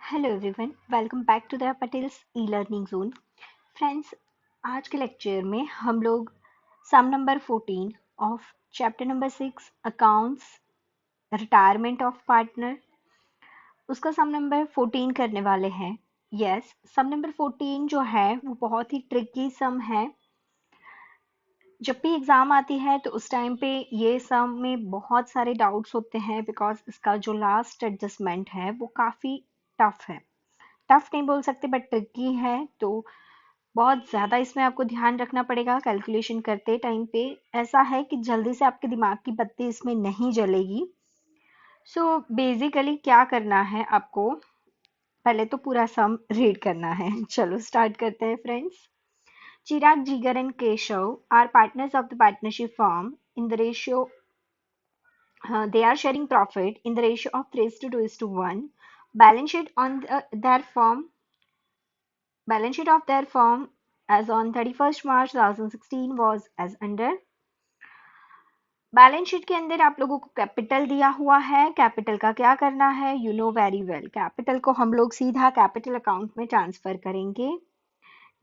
Hello everyone, welcome back to the Patels e learning zone. Friends, आज के lecture में हम लोग sum number 14 of chapter number 6 accounts retirement of partner उसका sum number 14 करने वाले हैं। यस, सम नंबर 14 जो है वो बहुत ही ट्रिकी सम है। जब भी एग्जाम आती है तो उस टाइम पे ये सम में बहुत सारे डाउट्स होते हैं बिकॉज इसका जो लास्ट एडजस्टमेंट है वो काफ़ी टफ है। टफ नहीं बोल सकते बट ट्रिकी है, तो बहुत ज़्यादा इसमें आपको ध्यान रखना पड़ेगा कैलकुलेशन करते टाइम पे। ऐसा है कि जल्दी से आपके दिमाग की बत्ती इसमें नहीं जलेगी। सो बेसिकली क्या करना है आपको, पहले तो पूरा सम रीड करना है। चलो स्टार्ट करते हैं friends. Chirag, Jigar and Keshav are partners of the partnership firm in the ratio they are sharing profit in the ratio of 3 is to 2 is to 1. Balance sheet on their firm Balance sheet of their firm as on 31st March 2016 was as under। Balance sheet के अंदर आप लोगों को capital दिया हुआ है। Capital का क्या करना है, you know very well. Capital को हम लोग सीधा कैपिटल अकाउंट में ट्रांसफर करेंगे।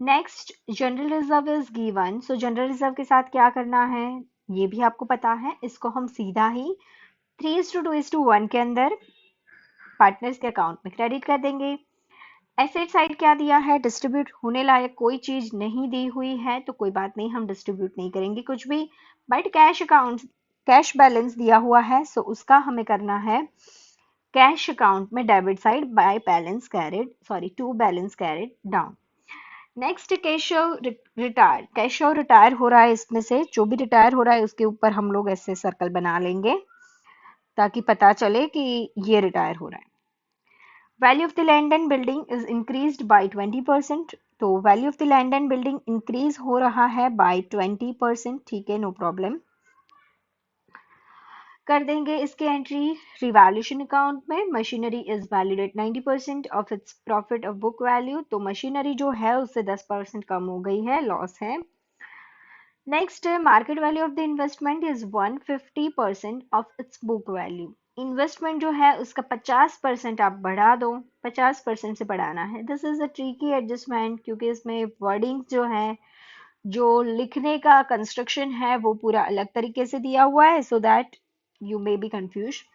Next, general reserve is given, so general reserve के साथ क्या करना है ये भी आपको पता है। इसको हम सीधा ही 3:2:1 के अंदर पार्टनर्स के अकाउंट में क्रेडिट कर देंगे। एसेट साइड क्या दिया है, डिस्ट्रीब्यूट होने लायक कोई चीज नहीं दी हुई है तो कोई बात नहीं, हम डिस्ट्रीब्यूट नहीं करेंगे कुछ भी। But cash account, cash balance दिया हुआ है, सो उसका हमें करना है कैश अकाउंट में debit side by balance carried, sorry to balance carried down. Next, Keshav retire. Keshav retire हो रहा है, इसमें से जो भी रिटायर हो रहा है उसके ऊपर हम लोग ऐसे सर्कल बना लेंगे ताकि पता चले कि ये रिटायर हो रहा है। Value of the land and building is increased by 20%, तो value of the land and building increase हो रहा है बाय 20%, ठीक है, नो प्रॉब्लम। कर देंगे इसके एंट्री रिवैल्यूएशन अकाउंट में। Machinery is valued at 90% of its profit of book value, तो मशीनरी जो है उससे 10% कम हो गई है, लॉस है। Next, market value of the investment is 150% of its book value. Investment जो है उसका 50% आप बढ़ा दो, 50% से बढ़ाना है। This is a tricky adjustment क्योंकि इसमें वर्डिंग जो है, जो लिखने का कंस्ट्रक्शन है वो पूरा अलग तरीके से दिया हुआ है, so that you may be confused.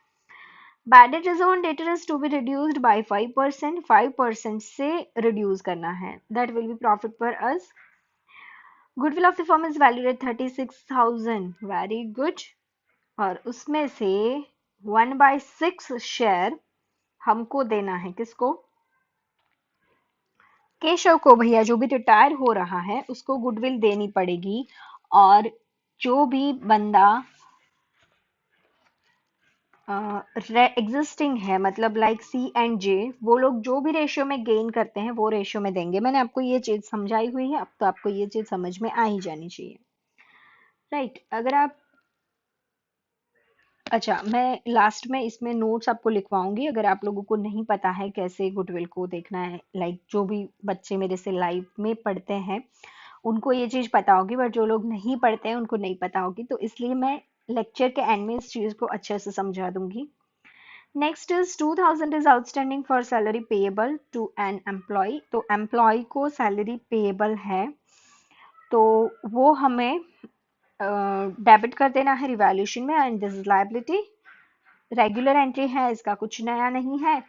Bad debt reserve on debtor is to be reduced by 5%, 5% से reduce करना है, that will be profit for us. Goodwill of the firm is valued at 36,000, very good, और उसमें से 1/6 share हमको देना है, किसको, केशव को। भैया जो भी रिटायर हो रहा है उसको गुडविल देनी पड़ेगी, और जो भी बंदा एग्जिस्टिंग है, मतलब लाइक सी एंड जे, वो लोग जो भी रेशियो में गेन करते हैं वो रेशियो में देंगे। मैंने आपको ये चीज समझाई हुई है, अब तो आपको ये चीज समझ में आ ही जानी चाहिए, राइट। अगर आप, अच्छा, मैं लास्ट में इसमें नोट्स आपको लिखवाऊंगी अगर आप लोगों को नहीं पता है कैसे गुडविल को देखना है। लाइक जो भी बच्चे मेरे से लाइव में पढ़ते हैं उनको ये चीज पता होगी, बट जो लोग नहीं पढ़ते हैं उनको नहीं पता होगी, तो इसलिए मैं लेक्चर के एंड में इस चीज को अच्छे से समझा दूंगी। Next is 2000 is outstanding for salary payable to an employ, तो एम्प्लॉय को सैलरी पेएबल है तो वो हमें डेबिट कर देना है रिवैल्यूएशन में, and this is liability. Regular entry है, इसका कुछ नया नहीं है,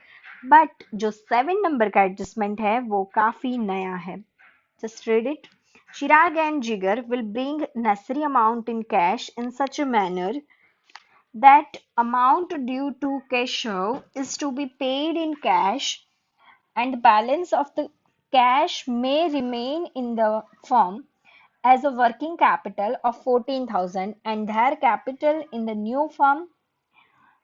बट जो 7 नंबर का एडजस्टमेंट है वो काफी नया है। Just read it. Chirag and Jigar will bring necessary amount in cash in such a manner that amount due to Keshav is to be paid in cash, and balance of the cash may remain in the firm as a working capital of 14,000, and their capital in the new firm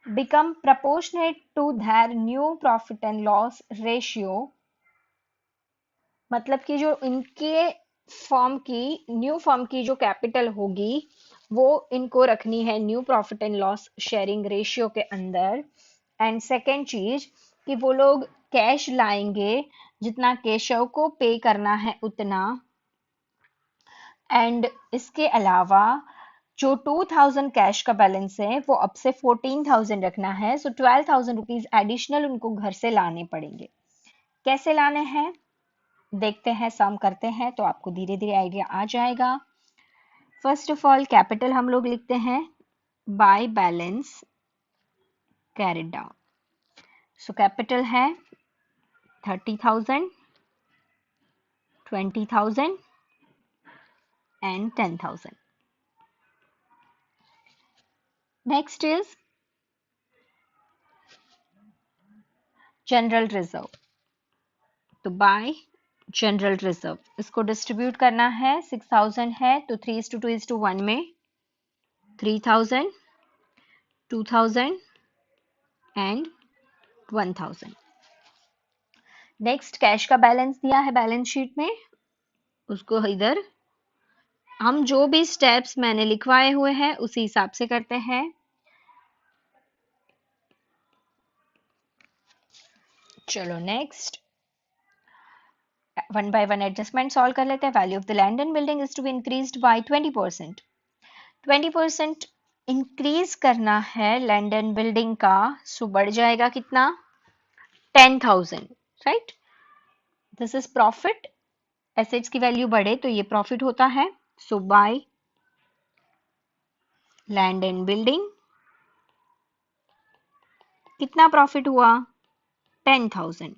become proportionate to their new profit and loss ratio। मतलब कि जो इनके firm की, new firm की जो capital होगी वो इनको रखनी है new profit and loss sharing ratio के अंदर। एंड सेकेंड चीज कि वो लोग कैश लाएंगे जितना केशव को पे करना है उतना, एंड इसके अलावा जो 2000 कैश का बैलेंस है वो अब से 14,000 रखना है, सो 12,000 रुपीज एडिशनल उनको घर से लाने पड़ेंगे। कैसे लाने हैं देखते हैं, सम करते हैं तो आपको धीरे धीरे आइडिया आ जाएगा। फर्स्ट ऑफ ऑल कैपिटल हम लोग लिखते हैं bye balance carried down. So capital है 30,000, 20,000 and 10,000. Next is general reserve. तो बाय जनरल रिजर्व इसको डिस्ट्रीब्यूट करना है, 6,000 है तो 3:2:1 में 3,000, 2,000 एंड 1,000। नेक्स्ट कैश का बैलेंस दिया है बैलेंस शीट में, उसको इधर हम जो भी स्टेप्स मैंने लिखवाए हुए हैं उसी हिसाब से करते हैं। चलो next one by one adjustment solve कर लेते हैं। Value of the land and building is to be increased by 20%। 20% increase करना है लैंड एंड बिल्डिंग का, सो बढ़ जाएगा कितना 10,000, right. This is profit, assets की वैल्यू बढ़े तो ये प्रॉफिट होता है। सो बाय लैंड एंड बिल्डिंग कितना प्रॉफिट हुआ 10,000,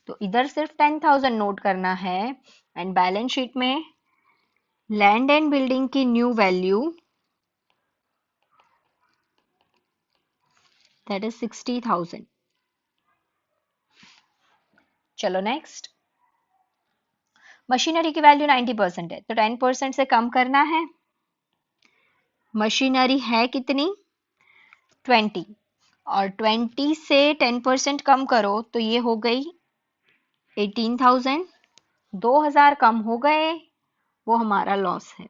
तो इधर सिर्फ 10,000 नोट करना है एंड बैलेंस शीट में लैंड एंड बिल्डिंग की न्यू वैल्यू दैट इज 60,000। चलो नेक्स्ट मशीनरी की वैल्यू 90% है तो 10% से कम करना है। मशीनरी है कितनी 20 और 20 से 10% कम करो तो ये हो गई 18,000। 2,000 कम हो गए, वो हमारा लॉस है।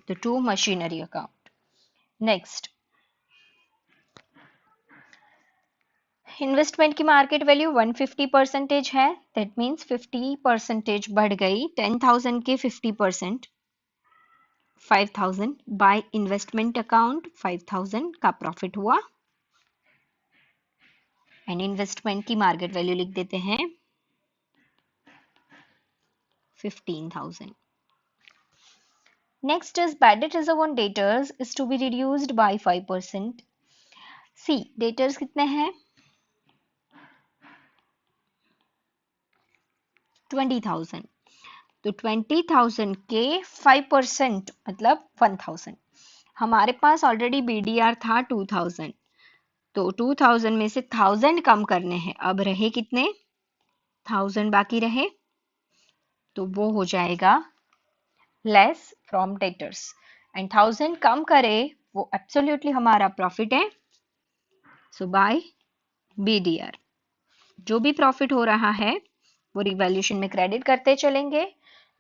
तो to machinery account. Next investment की मार्केट वैल्यू 150% है, दैट मीन्स 50% बढ़ गई। 10,000 के 50% 5,000 बाय इन्वेस्टमेंट अकाउंट 5,000 का प्रॉफिट हुआ एंड इन्वेस्टमेंट की मार्केट वैल्यू लिख देते हैं 15,000। Next is bad debt reserve on debtors is to be reduced by 5%. See, debtors कितने हैं 20,000, तो 20,000 के 5% मतलब 1,000। हमारे पास ऑलरेडी बीडीआर था 2,000, तो 2,000 में से 1,000 कम करने हैं। अब रहे कितने 1,000 बाकी रहे, तो वो हो जाएगा लेस फ्रॉम डेटर्स एंड 1,000 कम करे वो एब्सोल्युटली हमारा प्रॉफिट है। सो बाय बीडीआर जो भी प्रॉफिट हो रहा है वो रिवैल्यूएशन में क्रेडिट करते चलेंगे,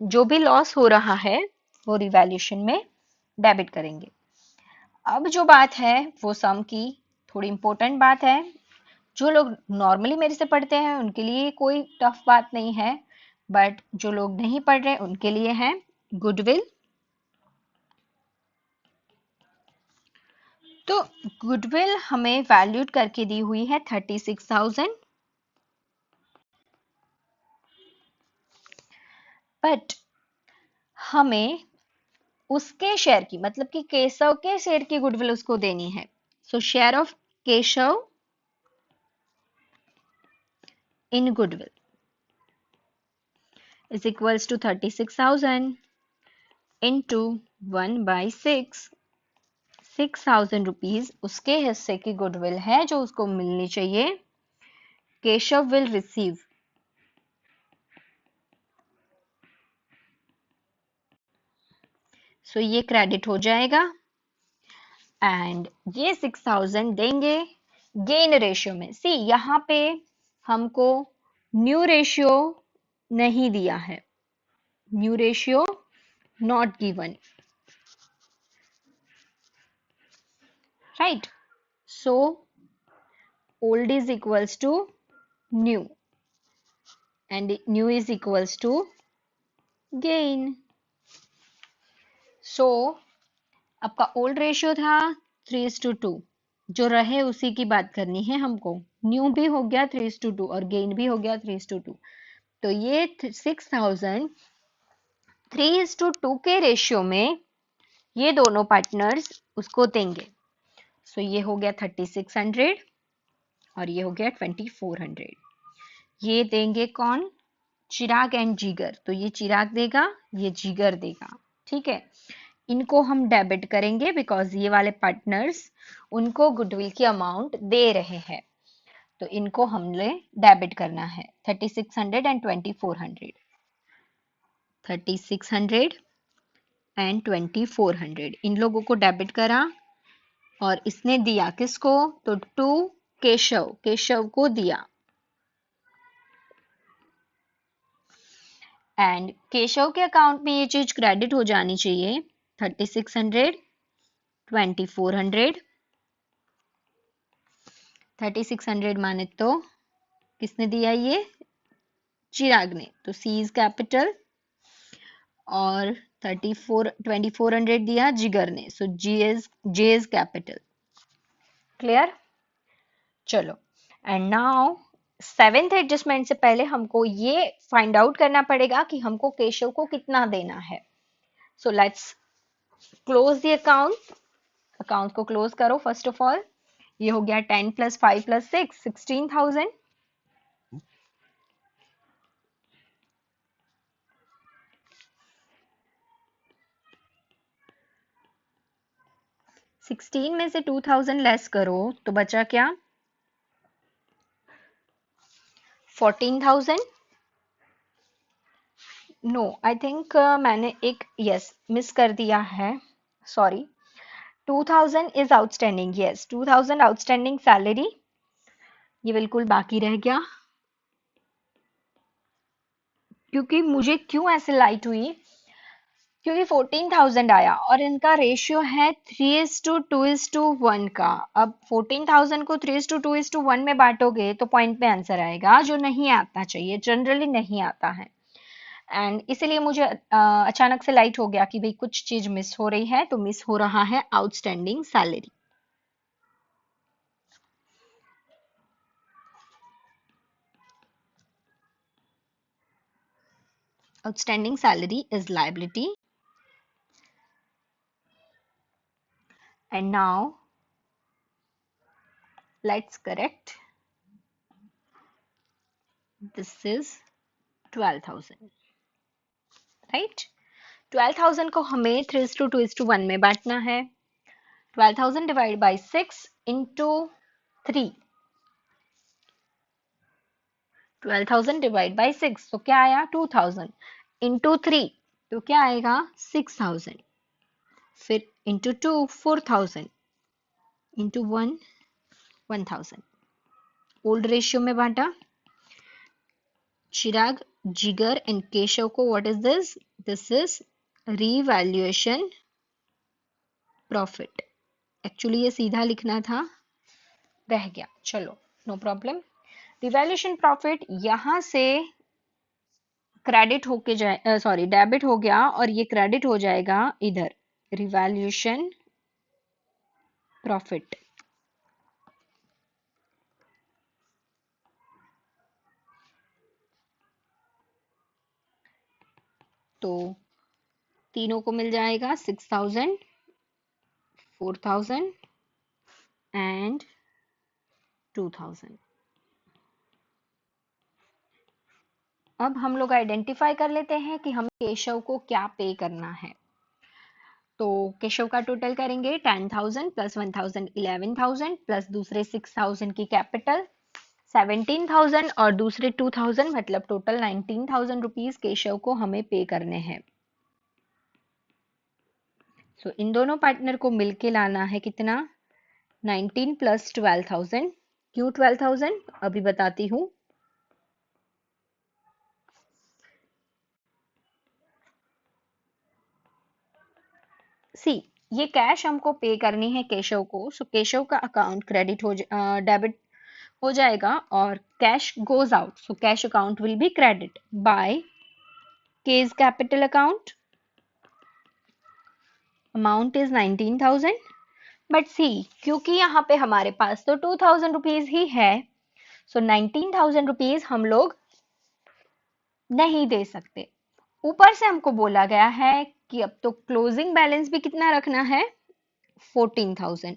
जो भी लॉस हो रहा है वो रिवैल्यूएशन में डेबिट करेंगे। अब जो बात है वो सम की थोड़ी इंपॉर्टेंट बात है, जो लोग नॉर्मली मेरे से पढ़ते हैं उनके लिए कोई टफ बात नहीं है, बट जो लोग नहीं पढ़ रहे उनके लिए है गुडविल। तो गुडविल हमें वैल्यूड करके दी हुई है 36,000, बट हमें उसके शेयर की मतलब कि केशव के शेयर की गुडविल उसको देनी है। So share of Keshav in goodwill is equals to 36,000 into 1/6। 6,000 rupees उसके हिस्से की गुडविल है जो उसको मिलनी चाहिए। केशव विल रिसीव सो ये क्रेडिट हो जाएगा एंड ये 6,000 देंगे गेन रेशियो में। सी यहाँ पे हमको न्यू रेशियो नहीं दिया है, new ratio not given, right. So old is equals to new and new is equals to gain. So आपका ओल्ड रेशियो था 3:2, जो रहे उसी की बात करनी है हमको। न्यू भी हो गया 3:2 और गेन भी हो गया 3:2। तो ये 6,000 3:2 के रेशियो में ये दोनों पार्टनर्स उसको देंगे। सो ये हो गया 3600 और ये हो गया 2400। ये देंगे कौन? चिराग एंड जिगर। तो ये चिराग देगा, ये जिगर देगा। ठीक है, इनको हम डेबिट करेंगे बिकॉज ये वाले पार्टनर्स उनको गुडविल की अमाउंट दे रहे हैं, तो इनको हमने डेबिट करना है। 3600 एंड 2400, 3600 एंड 2400 इन लोगों को डेबिट करा और इसने दिया किसको? तो टू केशव, केशव को दिया। एंड केशव के अकाउंट में ये चीज क्रेडिट हो जानी चाहिए। 3600, 2400, 3600 माने तो किसने दिया? ये चिराग ने, तो सी इज कैपिटल। और 2400 दिया जिगर ने, सो जे इज कैपिटल। क्लियर? चलो, एंड नाउ सेवेंथ एडजस्टमेंट से पहले हमको ये फाइंड आउट करना पड़ेगा कि हमको केशव को कितना देना है। So let's close the account. Account को क्लोज करो फर्स्ट ऑफ ऑल। ये हो गया 10 + 5 + 6, 16,000। 16 में से 2000 लेस करो तो बचा क्या? 14,000। नो, आई थिंक मैंने एक यस मिस कर दिया है, sorry. 2000 is outstanding, yes 2000 outstanding salary, ये बिल्कुल बाकी रह गया। क्योंकि मुझे क्यों ऐसे लाइट हुई? क्योंकि 14,000 आया और इनका रेशियो है 3:2:1 का। अब 14,000 को 3:2:1 में बांटोगे तो पॉइंट पे आंसर आएगा, जो नहीं आता चाहिए, जनरली नहीं आता है। एंड इसीलिए मुझे अचानक से लाइट हो गया कि भाई कुछ चीज मिस हो रही है, तो मिस हो रहा है outstanding salary. Outstanding salary is liability. And now let's correct. This is 12,000. Right? 12,000 को हमें 3:2:1 में बांटना है। 12,000 divided by 6 into 3. 12,000 divided by 6, तो क्या आया? 2,000 into 3, तो क्या आएगा? 6,000। फिर into 2, 4,000, into 1, 1,000। ओल्ड रेशियो में बांटा। चिराग, जिगर एंड केशव को what is this? This is revaluation profit. Actually ये सीधा लिखना था, रह गया, चलो नो प्रॉब्लम। रिवैल्यूएशन प्रॉफिट यहां से क्रेडिट होके जाए, सॉरी डेबिट हो गया और ये क्रेडिट हो जाएगा इधर, रिवैल्यूएशन प्रॉफिट। तो तीनों को मिल जाएगा 6,000, 4,000 एंड 2,000। अब हम लोग आइडेंटिफाई कर लेते हैं कि हमें केशव को क्या पे करना है। तो केशव का टोटल करेंगे 10,000 + 1,000 11,000 प्लस दूसरे 6,000 की कैपिटल 17,000 और दूसरे 2,000, मतलब टोटल 19,000 रुपीज केशव को हमें पे करने हैं। सो इन दोनों पार्टनर को मिलके लाना है कितना? 19 + 12,000। क्यों 12,000? अभी बताती हूँ। सी, ये कैश हमको पे करनी है केशव को, सो केशव का अकाउंट क्रेडिट हो डेबिट हो जाएगा और cash goes out, so cash account will be credit by केज capital account. Amount is 19,000 but see, क्योंकि यहाँ पे हमारे पास तो 2000 रुपीज ही है, सो 19,000 रुपीज हम लोग नहीं दे सकते। ऊपर से हमको बोला गया है कि अब तो क्लोजिंग बैलेंस भी कितना रखना है, 14,000।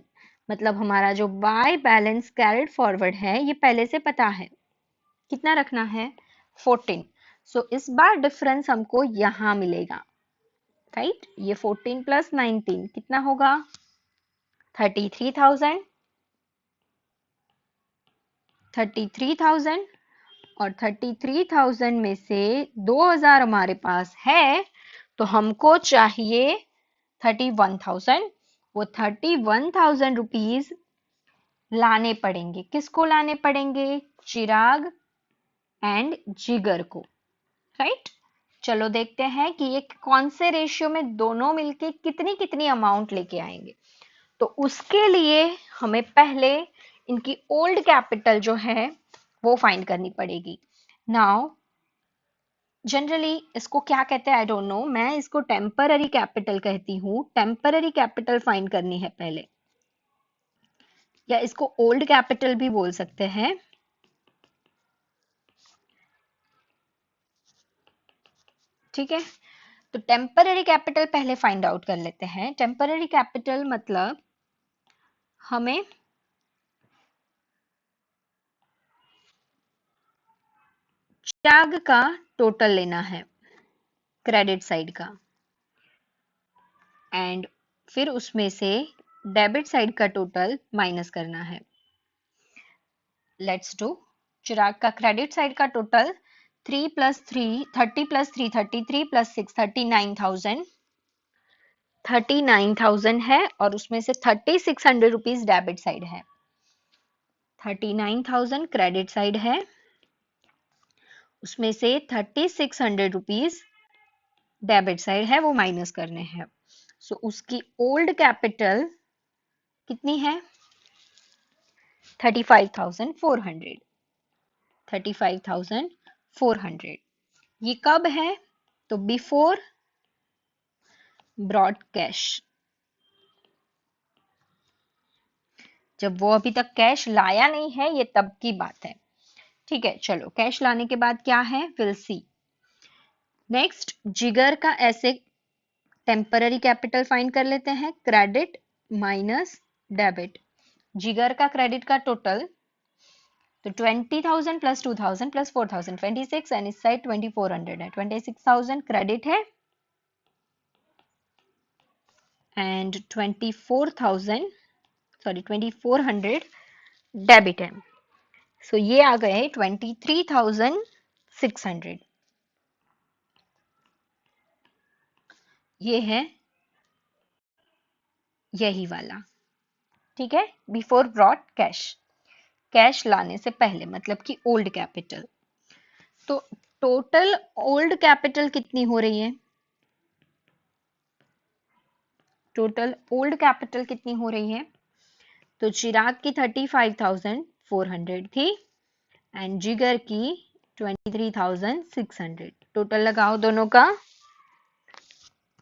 मतलब हमारा जो बाय बैलेंस कैरिड फॉरवर्ड है ये पहले से पता है कितना रखना है, 14। सो इस बार डिफरेंस हमको यहां मिलेगा, राइट। ये 14 प्लस 19 कितना होगा, 33,000। 33,000 और 33,000 में से 2,000 हमारे पास है, तो हमको चाहिए 31,000। वो 31,000 रुपीज लाने पड़ेंगे। किसको लाने पड़ेंगे, चिराग एंड जिगर को, राइट। चलो देखते हैं कि ये कौन से रेशियो में दोनों मिलके कितनी कितनी अमाउंट लेके आएंगे। तो उसके लिए हमें पहले इनकी ओल्ड कैपिटल जो है वो फाइंड करनी पड़ेगी। नाउ जनरली इसको क्या कहते हैं आई डोंट नो, मैं इसको टेम्पररी कैपिटल कहती हूँ। टेम्पररी कैपिटल फाइंड करनी है पहले, या इसको ओल्ड कैपिटल भी बोल सकते हैं। ठीक है, तो टेम्पररी कैपिटल पहले फाइंड आउट कर लेते हैं। टेम्पररी कैपिटल मतलब हमें चिराग का टोटल लेना है, क्रेडिट साइड का, एंड फिर उसमें से डेबिट साइड का टोटल माइनस करना है। Let's do. चिराग का क्रेडिट साइड का टोटल 3 प्लस 3 30 प्लस 3 33 प्लस 6 39,000 39,000 है, और उसमें से 3600 रुपीज डेबिट साइड है। 39,000 क्रेडिट साइड है, उसमें से 3600 रुपीज डेबिट साइड है, वो माइनस करने हैं। सो उसकी ओल्ड कैपिटल कितनी है, 35,400। 35,400 ये कब है, तो बिफोर ब्रॉड कैश, जब वो अभी तक कैश लाया नहीं है, ये तब की बात है। ठीक है, चलो कैश लाने के बाद क्या है, विल सी। नेक्स्ट, जिगर का ऐसे टेम्पररी कैपिटल फाइंड कर लेते हैं, क्रेडिट माइनस डेबिट। जिगर का क्रेडिट का टोटल तो 20,000 प्लस 2,000 प्लस 4,000 26, एंड इस साइड 2,400 है। 26,000 क्रेडिट है एंड 24,000 सॉरी 2,400 डेबिट है। सो ये आ गए 23,600। ये है यही वाला, ठीक है, बिफोर ब्रॉड कैश, कैश लाने से पहले, मतलब कि ओल्ड कैपिटल। तो टोटल ओल्ड कैपिटल कितनी हो रही है, टोटल ओल्ड कैपिटल कितनी हो रही है, तो चिराग की 35,400 थी एंड जिगर की 23,600। टोटल लगाओ दोनों का,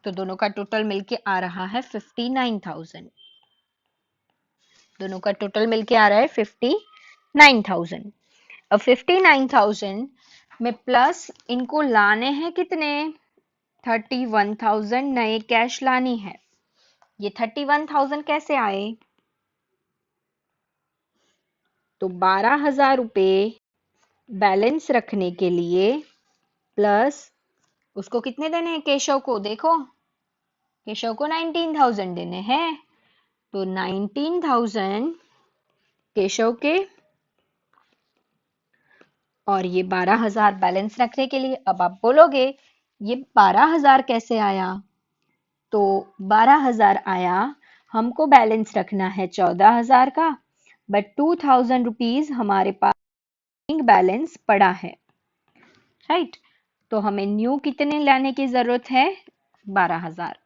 तो दोनों का टोटल मिलके आ रहा है 59,000। दोनों का टोटल मिलके आ रहा है 59,000। अब 59,000 में प्लस इनको लाने हैं कितने, 31,000 नए कैश लानी है। ये 31,000 कैसे आए, तो 12,000 रुपए बैलेंस रखने के लिए प्लस उसको कितने देने हैं, केशव को, देखो केशव को 19,000 देने हैं, तो 19,000 केशव के, और ये 12,000 बैलेंस रखने के लिए। अब आप बोलोगे ये 12,000 कैसे आया, तो 12,000 आया, हमको बैलेंस रखना है 14,000 का, बट 2,000 रुपीज हमारे पास बैलेंस पड़ा है, राइट। तो हमें न्यू कितने लाने की जरूरत है, 12,000।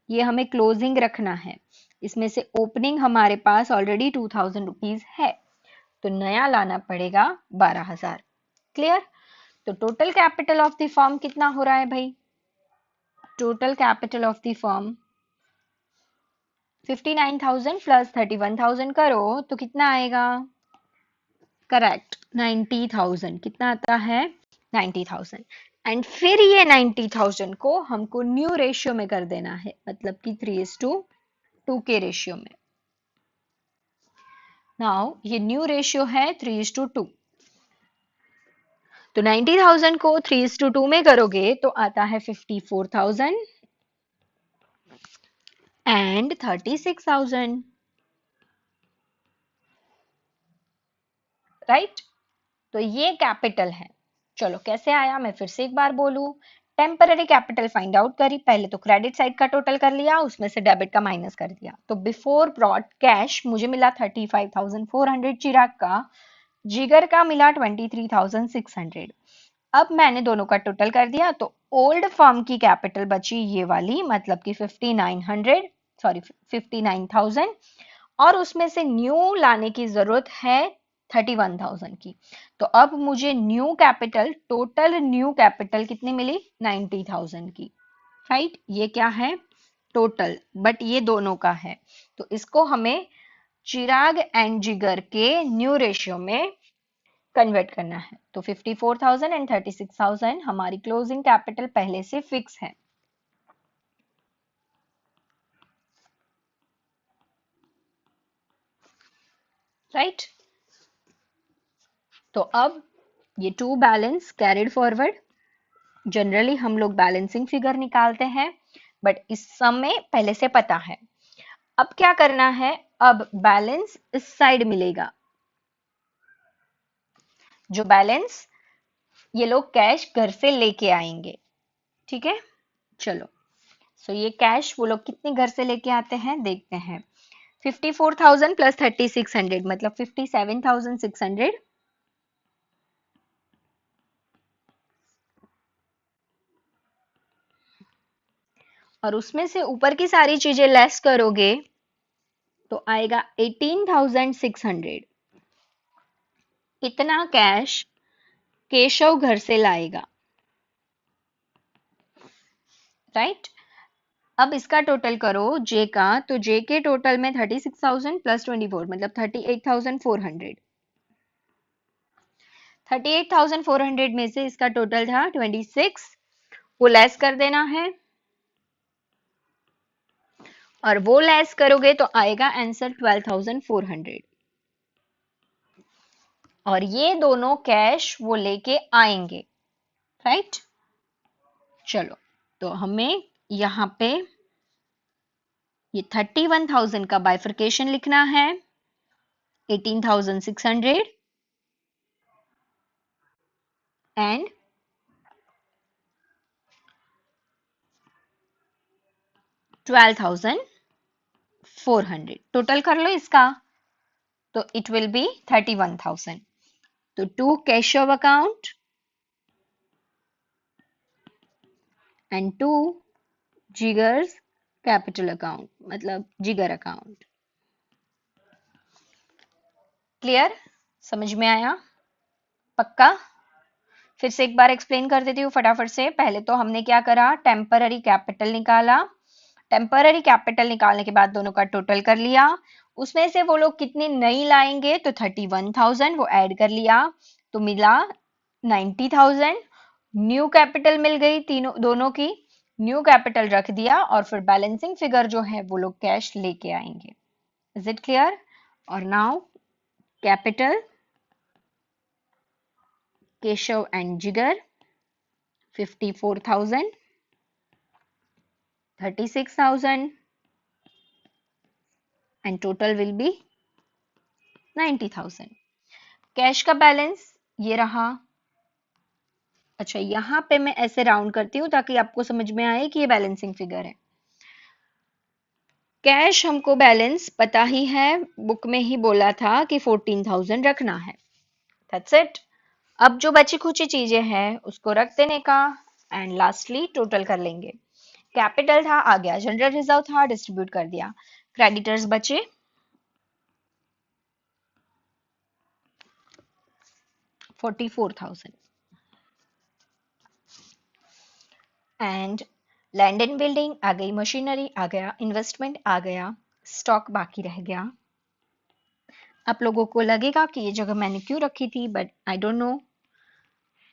ये हमें क्लोजिंग रखना है, इसमें से ओपनिंग हमारे पास ऑलरेडी 2,000 रुपीज है, तो नया लाना पड़ेगा 12,000। क्लियर। तो total capital of the firm कितना हो रहा है भाई, total capital of the firm 59,000 plus 31,000 करो तो कितना आएगा? करेक्ट, 90,000। कितना आता है? 90,000। एंड फिर ये 90,000 को हमको न्यू रेशियो में कर देना है, मतलब कि 3:2 के रेशियो में। नाउ ये न्यू रेशियो है 3:2, तो 90,000 को 3:2 में करोगे तो आता है 54,000 एंड 36,000, राइट? तो ये कैपिटल है। चलो कैसे आया मैं फिर से एक बार बोलूं। टेम्पररी कैपिटल फाइंड आउट करी, पहले तो क्रेडिट साइड का टोटल कर लिया, उसमें से डेबिट का माइनस कर दिया। तो बिफोर ब्रॉड कैश मुझे मिला 35,400 चिराग का, जिगर का मिला 23,600। अब मैंने दोनों का टोटल कर दिया तो ओल्ड फर्म की कैपिटल बची ये वाली, मतलब कि 59,000, और उसमें से न्यू लाने की जरूरत है 31,000 की। तो अब मुझे new capital, total new capital कितनी मिली? 90,000 की, राइट? ये क्या है? टोटल, बट ये दोनों का है, तो इसको हमें चिराग एंड जिगर के न्यू रेशियो में कन्वर्ट करना है। तो 54,000 एंड 36,000 हमारी क्लोजिंग कैपिटल पहले से फिक्स है, राइट? तो अब ये to balance carried forward. Generally हम लोग बैलेंसिंग फिगर निकालते हैं, बट इस समय पहले से पता है। अब क्या करना है? अब बैलेंस इस साइड मिलेगा, जो बैलेंस ये लोग कैश घर से लेके आएंगे, ठीक है? चलो, सो ये कैश वो लोग कितने घर से लेके आते हैं देखते हैं। 54,000 प्लस 3,600 मतलब 57,600, और उसमें से ऊपर की सारी चीजें लेस करोगे तो आएगा 18,600। इतना कैश केशव घर से लाएगा, राइट? अब इसका टोटल करो जे का, तो जे के टोटल में 36,000 प्लस 24 मतलब 38,400। 38,400 में से इसका टोटल था 26, वो लेस कर देना है, और वो लेस करोगे तो आएगा आंसर 12,400। और ये दोनों कैश वो लेके आएंगे, राइट? चलो, तो हमें यहाँ पे ये 31,000 का बाइफर्केशन लिखना है, 18,600 एंड 12,400। टोटल कर लो इसका, तो इट विल बी 31,000। तो to Keshav account and to Jigar's capital account, मतलब जिगर अकाउंट। क्लियर? समझ में आया? पक्का? फिर से एक बार एक्सप्लेन कर देती हूँ फटाफट से। पहले तो हमने क्या करा? टेम्पररी कैपिटल निकाला। टेम्पररी कैपिटल निकालने के बाद दोनों का टोटल कर लिया, उसमें से वो लोग कितनी नई लाएंगे तो 31,000 वो ऐड कर लिया, तो मिला 90,000। न्यू कैपिटल मिल गई तीनों दोनों की, न्यू कैपिटल रख दिया, और फिर बैलेंसिंग फिगर जो है वो लोग कैश लेके आएंगे। Is it clear? और नाउ कैपिटल केशव एंड जिगर 54,000, 36,000 and total will be 90,000। Cash का बैलेंस ये रहा। अच्छा, यहां पे मैं ऐसे राउंड करती हूँ ताकि आपको समझ में आए कि ये बैलेंसिंग फिगर है। कैश हमको बैलेंस पता ही है, बुक में ही बोला था कि 14,000 रखना है। That's it. अब जो बची खुची चीजें हैं उसको रख देने का, एंड लास्टली टोटल कर लेंगे। कैपिटल था आ गया, जनरल रिजर्व था डिस्ट्रीब्यूट कर दिया, क्रेडिटर्स बचे 44,000, एंड लैंड एंड बिल्डिंग आ गई, मशीनरी आ गया, इन्वेस्टमेंट आ गया, स्टॉक बाकी रह गया। आप लोगों को लगेगा कि ये जगह मैंने क्यों रखी थी, बट आई डोंट नो,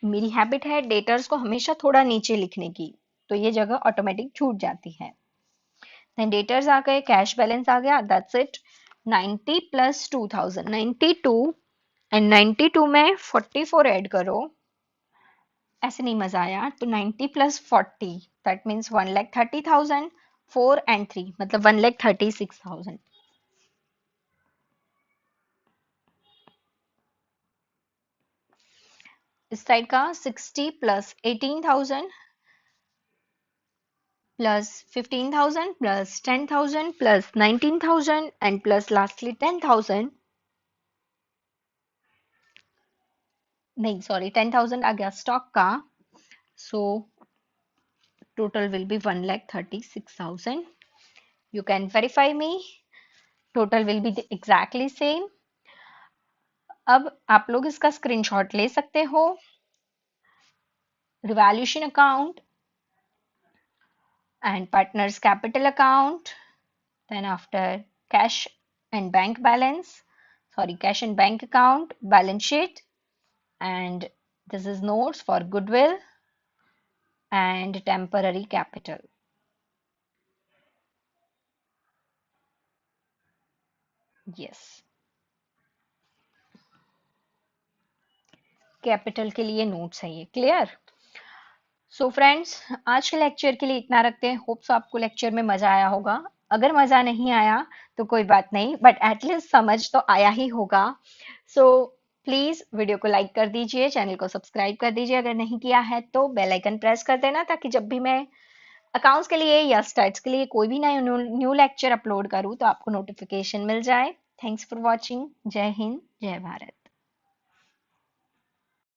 मेरी हैबिट है डेटर्स को हमेशा थोड़ा नीचे लिखने की, तो ये जगह ऑटोमेटिक छूट जाती है। देन डेटर्स आ गए, कैश बैलेंस आ गया, दैट्स इट। 90 प्लस 2000, 92, एंड 92 में 44 ऐड करो। ऐसे नहीं मजा आया, तो 90 प्लस 40 दैट मीन्स 1,30,000, 4 एंड 3 मतलब 1,36,000। इस साइड का 60 plus 18,000 plus 15,000 plus 10,000 plus 19,000 and plus lastly 10,000, नहीं सॉरी 10,000 आ गया स्टॉक का, सो total will be 1,36,000. You can verify me, total will be the exactly same. अब आप लोग इसका स्क्रीनशॉट ले सकते हो, revaluation account and partners capital account, then after cash and bank balance, sorry, cash and bank account, balance sheet, and this is notes for goodwill and temporary capital. Yes, capital के लिए notes है ये, clear. So friends, आज के lecture के लिए इतना रखते हैं। होप सो आपको लेक्चर में मजा आया होगा। अगर मजा नहीं आया तो कोई बात नहीं, बट एटलीस्ट समझ तो आया ही होगा। सो प्लीज वीडियो को लाइक कर दीजिए, चैनल को सब्सक्राइब कर दीजिए अगर नहीं किया है तो, बेल आइकन प्रेस कर देना ताकि जब भी मैं अकाउंट्स के लिए या स्टैट्स के लिए कोई भी नया न्यू लेक्चर अपलोड करूँ तो आपको नोटिफिकेशन मिल जाए। Thanks for watching. जय हिंद, जय भारत।